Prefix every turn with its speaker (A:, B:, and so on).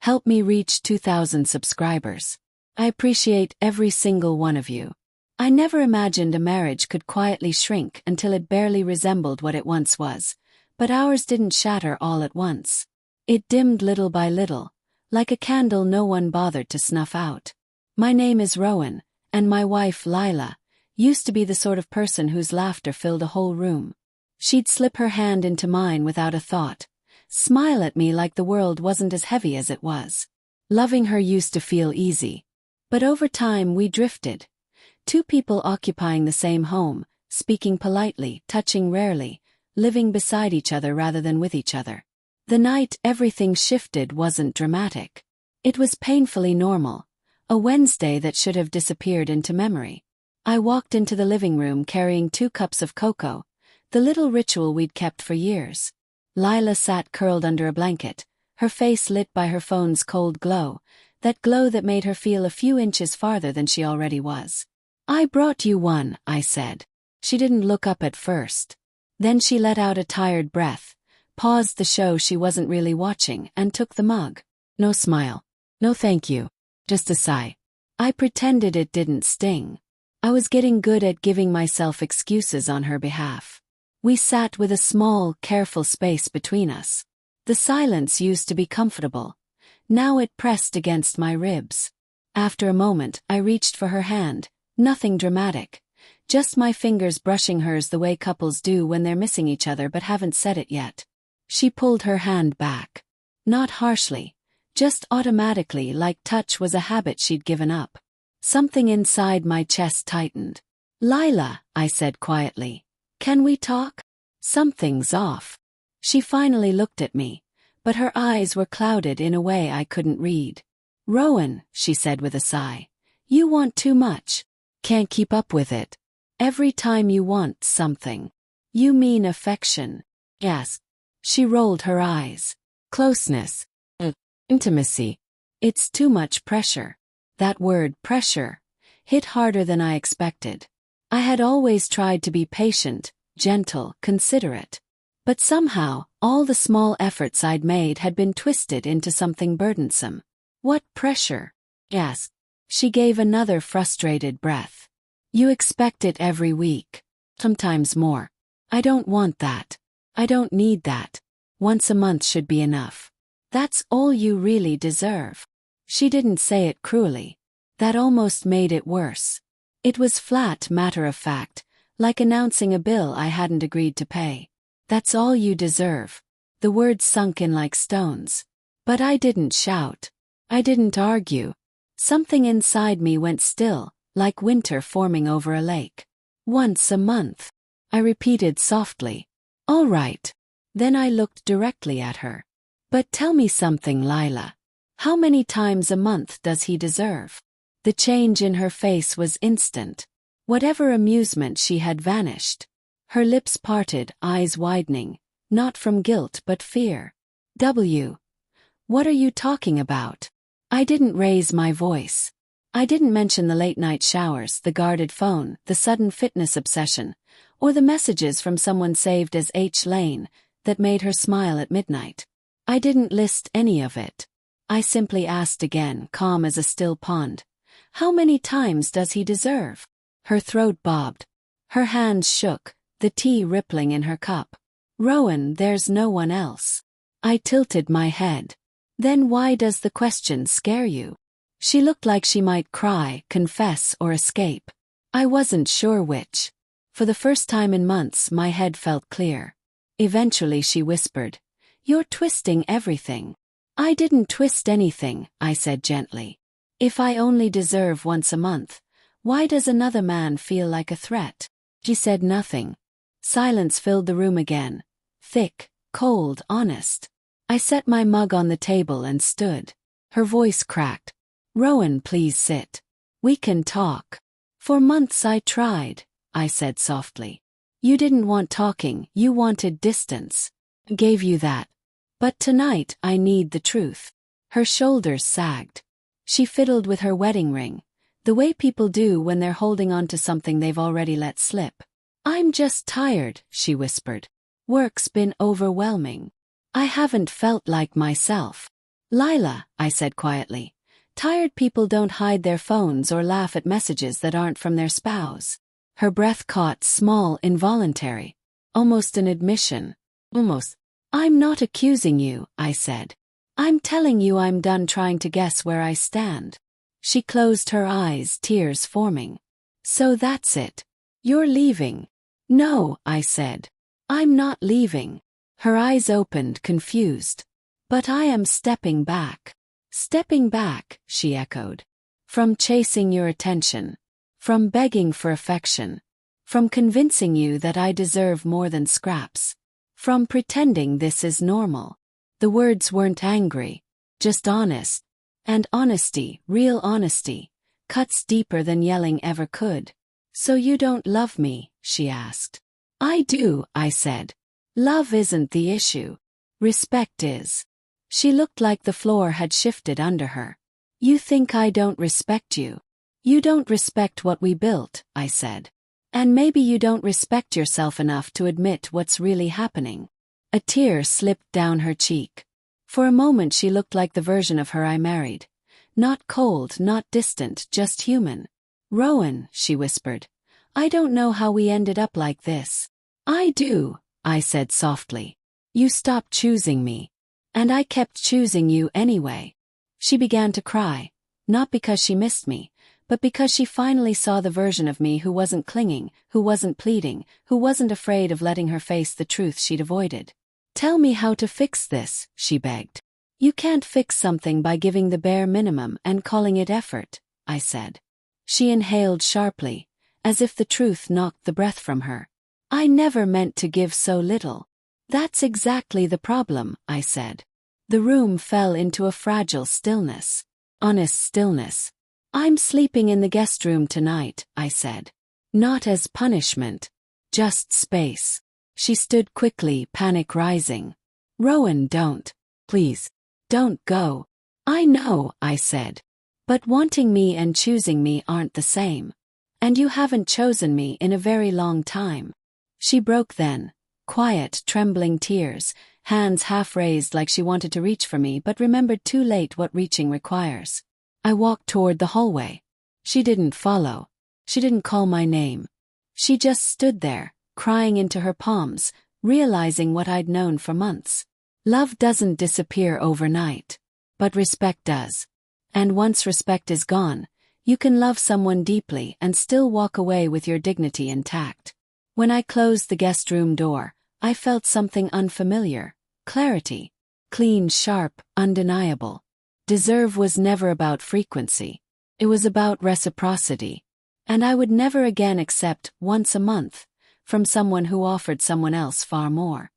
A: help me reach 2,000 subscribers. I appreciate every single one of you. I never imagined a marriage could quietly shrink until it barely resembled what it once was, but ours didn't shatter all at once. It dimmed little by little, like a candle no one bothered to snuff out. My name is Rowan, and my wife, Lila, used to be the sort of person whose laughter filled a whole room. She'd slip her hand into mine without a thought, smile at me like the world wasn't as heavy as it was. Loving her used to feel easy. But over time we drifted. Two people occupying the same home, speaking politely, touching rarely, living beside each other rather than with each other. The night everything shifted wasn't dramatic. It was painfully normal, a Wednesday that should have disappeared into memory. I walked into the living room carrying 2 cups of cocoa, the little ritual we'd kept for years. Lila sat curled under a blanket, her face lit by her phone's cold glow, that glow that made her feel a few inches farther than she already was. "I brought you one," I said. She didn't look up at first. Then she let out a tired breath, paused the show she wasn't really watching, and took the mug. No smile. No thank you. Just a sigh. I pretended it didn't sting. I was getting good at giving myself excuses on her behalf. We sat with a small, careful space between us. The silence used to be comfortable. Now it pressed against my ribs. After a moment, I reached for her hand, nothing dramatic. Just my fingers brushing hers the way couples do when they're missing each other but haven't said it yet. She pulled her hand back. Not harshly, just automatically, like touch was a habit she'd given up. Something inside my chest tightened. "Lila," I said quietly, "can we talk? Something's off." She finally looked at me, but her eyes were clouded in a way I couldn't read. "Rowan," she said with a sigh, "you want too much. Can't keep up with it. Every time you want something." "You mean affection?" "Yes." She rolled her eyes. "Closeness. Intimacy. It's too much pressure." That word, pressure, hit harder than I expected. I had always tried to be patient, gentle, considerate. But somehow, all the small efforts I'd made had been twisted into something burdensome. "What pressure?" "Yes." She gave another frustrated breath. "You expect it every week. Sometimes more. I don't want that. I don't need that. Once a month should be enough. That's all you really deserve." She didn't say it cruelly. That almost made it worse. It was flat, matter-of-fact, like announcing a bill I hadn't agreed to pay. "That's all you deserve." The words sunk in like stones. But I didn't shout. I didn't argue. Something inside me went still, like winter forming over a lake. "Once a month," I repeated softly. "All right." Then I looked directly at her. "But tell me something, Lila. How many times a month does he deserve?" The change in her face was instant. Whatever amusement she had vanished. Her lips parted, eyes widening, not from guilt but fear. What are you talking about?" I didn't raise my voice. I didn't mention the late-night showers, the guarded phone, the sudden fitness obsession, or the messages from someone saved as H. Lane that made her smile at midnight. I didn't list any of it. I simply asked again, calm as a still pond. "How many times does he deserve?" Her throat bobbed. Her hands shook, the tea rippling in her cup. "Rowan, there's no one else." I tilted my head. "Then why does the question scare you?" She looked like she might cry, confess, or escape. I wasn't sure which. For the first time in months, my head felt clear. Eventually she whispered, "You're twisting everything." "I didn't twist anything," I said gently. "If I only deserve once a month, why does another man feel like a threat?" She said nothing. Silence filled the room again. Thick, cold, honest. I set my mug on the table and stood. Her voice cracked. "Rowan, please sit. We can talk." "For months I tried," I said softly. "You didn't want talking, you wanted distance. Gave you that. But tonight I need the truth." Her shoulders sagged. She fiddled with her wedding ring, the way people do when they're holding on to something they've already let slip. "I'm just tired," she whispered. "Work's been overwhelming. I haven't felt like myself." Lila, I said quietly. Tired people don't hide their phones or laugh at messages that aren't from their spouse. Her breath caught, small, involuntary. Almost an admission. Almost. I'm not accusing you, I said. I'm telling you I'm done trying to guess where I stand. She closed her eyes, tears forming. So that's it. You're leaving. No, I said. I'm not leaving. Her eyes opened, confused. But I am stepping back. Stepping back, she echoed. From chasing your attention. From begging for affection. From convincing you that I deserve more than scraps. From pretending this is normal. The words weren't angry, just honest. And honesty, real honesty, cuts deeper than yelling ever could. So you don't love me, she asked. I do, I said. Love isn't the issue. Respect is. She looked like the floor had shifted under her. You think I don't respect you? You don't respect what we built, I said. And maybe you don't respect yourself enough to admit what's really happening. A tear slipped down her cheek. For a moment she looked like the version of her I married. Not cold, not distant, just human. Rowan, she whispered. I don't know how we ended up like this. I do, I said softly. You stopped choosing me. And I kept choosing you anyway. She began to cry, not because she missed me, but because she finally saw the version of me who wasn't clinging, who wasn't pleading, who wasn't afraid of letting her face the truth she'd avoided. Tell me how to fix this, she begged. You can't fix something by giving the bare minimum and calling it effort, I said. She inhaled sharply, as if the truth knocked the breath from her. I never meant to give so little. That's exactly the problem, I said. The room fell into a fragile stillness. Honest stillness. I'm sleeping in the guest room tonight, I said. Not as punishment. Just space. She stood quickly, panic rising. Rowan, don't. Please. Don't go. I know, I said. But wanting me and choosing me aren't the same. And you haven't chosen me in a very long time. She broke then. Quiet, trembling tears, hands half raised like she wanted to reach for me but remembered too late what reaching requires. I walked toward the hallway. She didn't follow. She didn't call my name. She just stood there, crying into her palms, realizing what I'd known for months. Love doesn't disappear overnight. But respect does. And once respect is gone, you can love someone deeply and still walk away with your dignity intact. When I closed the guest room door, I felt something unfamiliar. Clarity. Clean, sharp, undeniable. Deserve was never about frequency. It was about reciprocity. And I would never again accept once a month from someone who offered someone else far more.